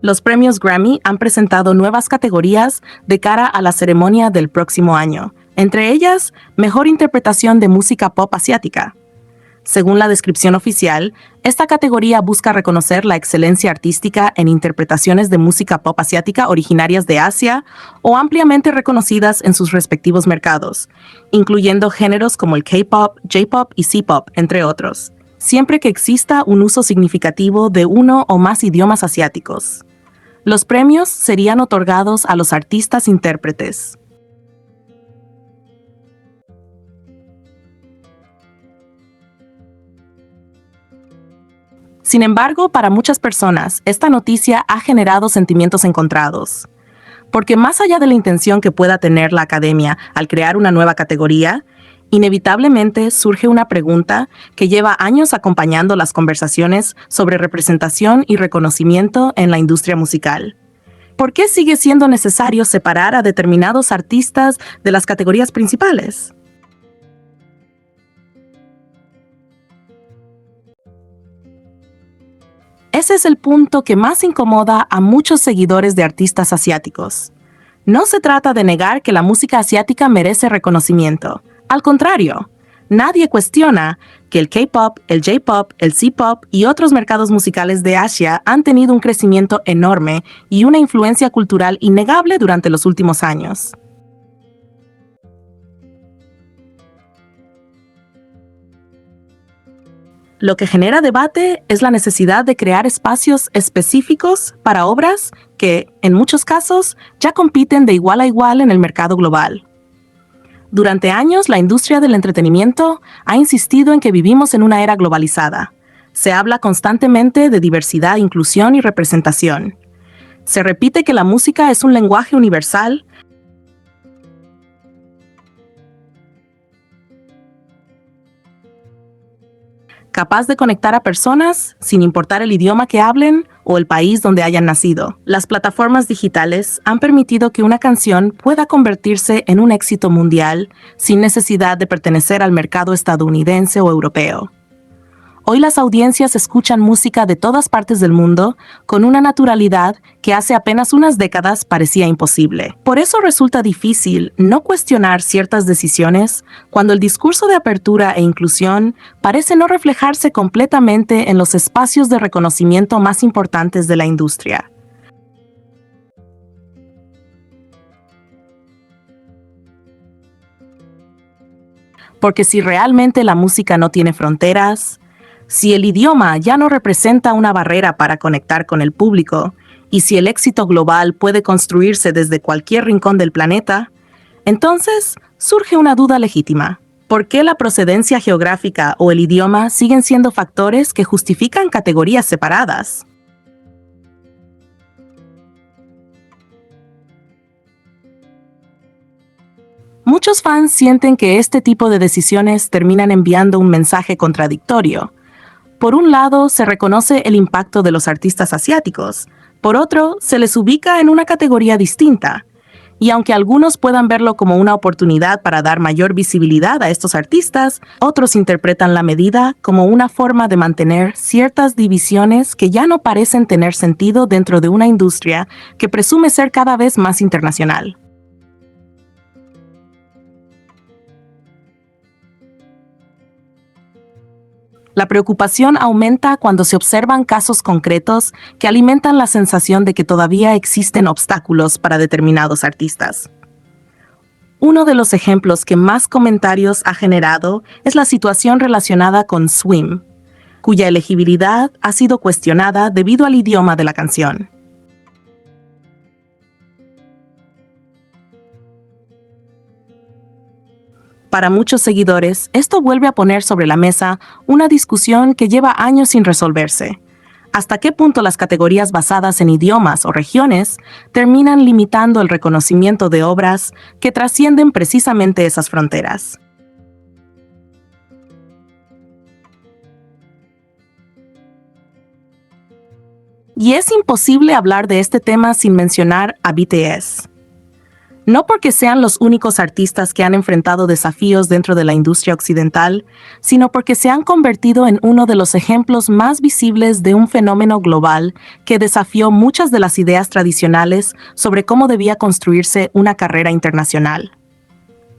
Los premios Grammy han presentado nuevas categorías de cara a la ceremonia del próximo año, entre ellas, Mejor Interpretación de Música Pop Asiática. Según la descripción oficial, esta categoría busca reconocer la excelencia artística en interpretaciones de música pop asiática originarias de Asia o ampliamente reconocidas en sus respectivos mercados, incluyendo géneros como el K-pop, J-pop y C-pop, entre otros, siempre que exista un uso significativo de uno o más idiomas asiáticos. Los premios serían otorgados a los artistas intérpretes. Sin embargo, para muchas personas, esta noticia ha generado sentimientos encontrados. Porque más allá de la intención que pueda tener la academia al crear una nueva categoría, inevitablemente surge una pregunta que lleva años acompañando las conversaciones sobre representación y reconocimiento en la industria musical. ¿Por qué sigue siendo necesario separar a determinados artistas de las categorías principales? Ese es el punto que más incomoda a muchos seguidores de artistas asiáticos. No se trata de negar que la música asiática merece reconocimiento. Al contrario, nadie cuestiona que el K-pop, el J-pop, el C-pop y otros mercados musicales de Asia han tenido un crecimiento enorme y una influencia cultural innegable durante los últimos años. Lo que genera debate es la necesidad de crear espacios específicos para obras que, en muchos casos, ya compiten de igual a igual en el mercado global. Durante años, la industria del entretenimiento ha insistido en que vivimos en una era globalizada. Se habla constantemente de diversidad, inclusión y representación. Se repite que la música es un lenguaje universal capaz de conectar a personas sin importar el idioma que hablen o el país donde hayan nacido. Las plataformas digitales han permitido que una canción pueda convertirse en un éxito mundial sin necesidad de pertenecer al mercado estadounidense o europeo. Hoy las audiencias escuchan música de todas partes del mundo con una naturalidad que hace apenas unas décadas parecía imposible. Por eso resulta difícil no cuestionar ciertas decisiones cuando el discurso de apertura e inclusión parece no reflejarse completamente en los espacios de reconocimiento más importantes de la industria. Porque si realmente la música no tiene fronteras, si el idioma ya no representa una barrera para conectar con el público, y si el éxito global puede construirse desde cualquier rincón del planeta, entonces surge una duda legítima. ¿Por qué la procedencia geográfica o el idioma siguen siendo factores que justifican categorías separadas? Muchos fans sienten que este tipo de decisiones terminan enviando un mensaje contradictorio. Por un lado, se reconoce el impacto de los artistas asiáticos. Por otro, se les ubica en una categoría distinta. Y aunque algunos puedan verlo como una oportunidad para dar mayor visibilidad a estos artistas, otros interpretan la medida como una forma de mantener ciertas divisiones que ya no parecen tener sentido dentro de una industria que presume ser cada vez más internacional. La preocupación aumenta cuando se observan casos concretos que alimentan la sensación de que todavía existen obstáculos para determinados artistas. Uno de los ejemplos que más comentarios ha generado es la situación relacionada con Swim, cuya elegibilidad ha sido cuestionada debido al idioma de la canción. Para muchos seguidores, esto vuelve a poner sobre la mesa una discusión que lleva años sin resolverse. ¿Hasta qué punto las categorías basadas en idiomas o regiones terminan limitando el reconocimiento de obras que trascienden precisamente esas fronteras? Y es imposible hablar de este tema sin mencionar a BTS. No porque sean los únicos artistas que han enfrentado desafíos dentro de la industria occidental, sino porque se han convertido en uno de los ejemplos más visibles de un fenómeno global que desafió muchas de las ideas tradicionales sobre cómo debía construirse una carrera internacional.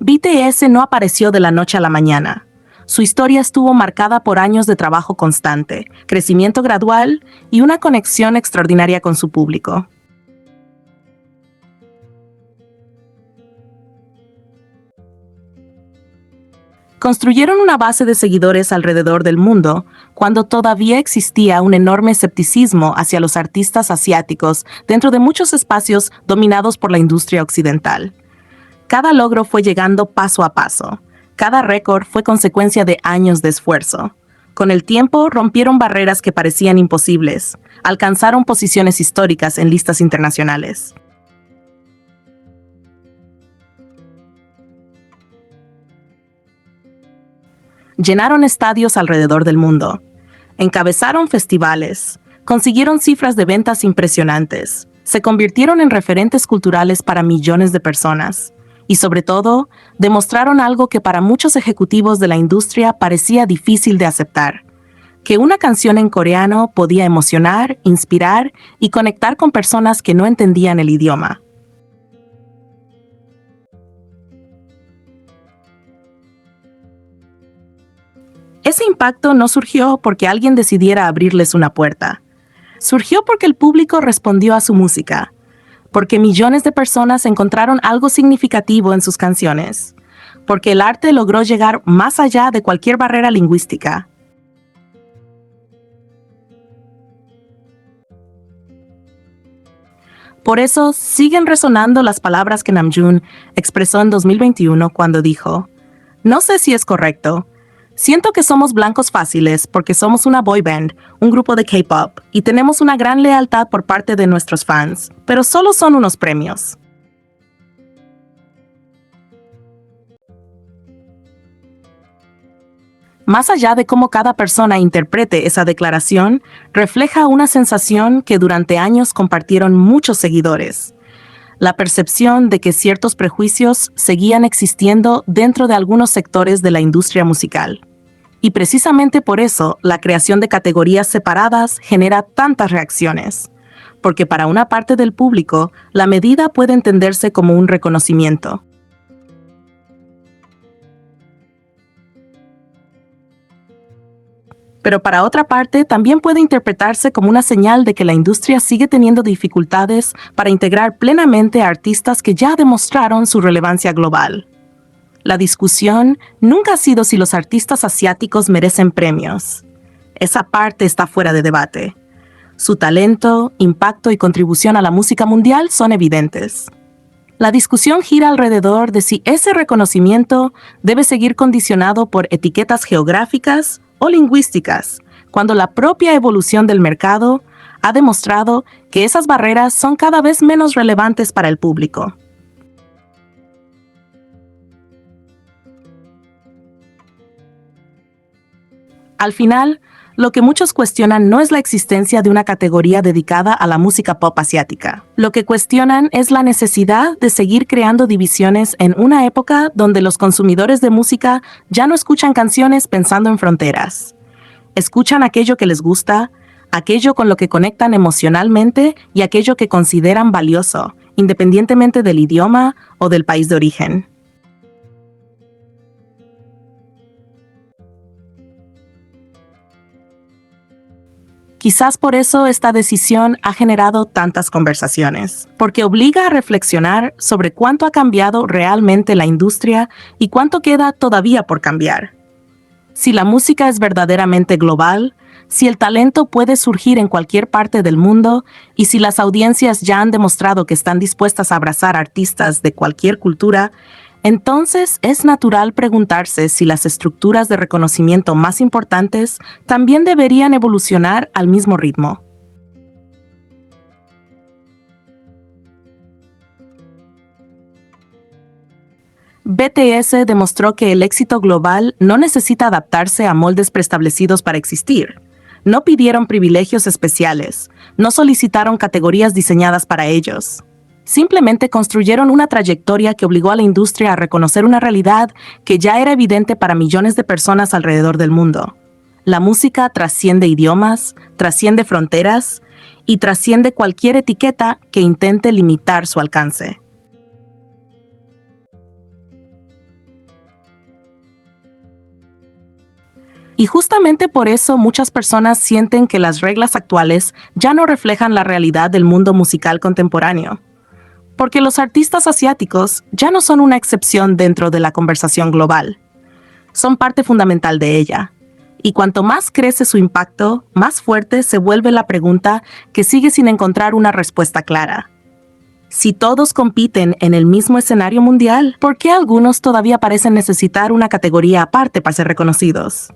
BTS no apareció de la noche a la mañana. Su historia estuvo marcada por años de trabajo constante, crecimiento gradual y una conexión extraordinaria con su público. Construyeron una base de seguidores alrededor del mundo cuando todavía existía un enorme escepticismo hacia los artistas asiáticos dentro de muchos espacios dominados por la industria occidental. Cada logro fue llegando paso a paso. Cada récord fue consecuencia de años de esfuerzo. Con el tiempo rompieron barreras que parecían imposibles. Alcanzaron posiciones históricas en listas internacionales. Llenaron estadios alrededor del mundo. Encabezaron festivales. Consiguieron cifras de ventas impresionantes. Se convirtieron en referentes culturales para millones de personas. Y sobre todo, demostraron algo que para muchos ejecutivos de la industria parecía difícil de aceptar: que una canción en coreano podía emocionar, inspirar y conectar con personas que no entendían el idioma. Ese impacto no surgió porque alguien decidiera abrirles una puerta. Surgió porque el público respondió a su música, porque millones de personas encontraron algo significativo en sus canciones, porque el arte logró llegar más allá de cualquier barrera lingüística. Por eso siguen resonando las palabras que Namjoon expresó en 2021 cuando dijo: "No sé si es correcto. Siento que somos blancos fáciles porque somos una boy band, un grupo de K-pop, y tenemos una gran lealtad por parte de nuestros fans, pero solo son unos premios". Más allá de cómo cada persona interprete esa declaración, refleja una sensación que durante años compartieron muchos seguidores: la percepción de que ciertos prejuicios seguían existiendo dentro de algunos sectores de la industria musical. Y precisamente por eso, la creación de categorías separadas genera tantas reacciones, porque para una parte del público, la medida puede entenderse como un reconocimiento. Pero para otra parte, también puede interpretarse como una señal de que la industria sigue teniendo dificultades para integrar plenamente a artistas que ya demostraron su relevancia global. La discusión nunca ha sido si los artistas asiáticos merecen premios. Esa parte está fuera de debate. Su talento, impacto y contribución a la música mundial son evidentes. La discusión gira alrededor de si ese reconocimiento debe seguir condicionado por etiquetas geográficas o lingüísticas, cuando la propia evolución del mercado ha demostrado que esas barreras son cada vez menos relevantes para el público. Al final, lo que muchos cuestionan no es la existencia de una categoría dedicada a la música pop asiática. Lo que cuestionan es la necesidad de seguir creando divisiones en una época donde los consumidores de música ya no escuchan canciones pensando en fronteras. Escuchan aquello que les gusta, aquello con lo que conectan emocionalmente y aquello que consideran valioso, independientemente del idioma o del país de origen. Quizás por eso esta decisión ha generado tantas conversaciones, porque obliga a reflexionar sobre cuánto ha cambiado realmente la industria y cuánto queda todavía por cambiar. Si la música es verdaderamente global, si el talento puede surgir en cualquier parte del mundo y si las audiencias ya han demostrado que están dispuestas a abrazar artistas de cualquier cultura, entonces es natural preguntarse si las estructuras de reconocimiento más importantes también deberían evolucionar al mismo ritmo. BTS demostró que el éxito global no necesita adaptarse a moldes preestablecidos para existir. No pidieron privilegios especiales, no solicitaron categorías diseñadas para ellos. Simplemente construyeron una trayectoria que obligó a la industria a reconocer una realidad que ya era evidente para millones de personas alrededor del mundo. La música trasciende idiomas, trasciende fronteras y trasciende cualquier etiqueta que intente limitar su alcance. Y justamente por eso muchas personas sienten que las reglas actuales ya no reflejan la realidad del mundo musical contemporáneo. Porque los artistas asiáticos ya no son una excepción dentro de la conversación global. Son parte fundamental de ella. Y cuanto más crece su impacto, más fuerte se vuelve la pregunta que sigue sin encontrar una respuesta clara. Si todos compiten en el mismo escenario mundial, ¿por qué algunos todavía parecen necesitar una categoría aparte para ser reconocidos?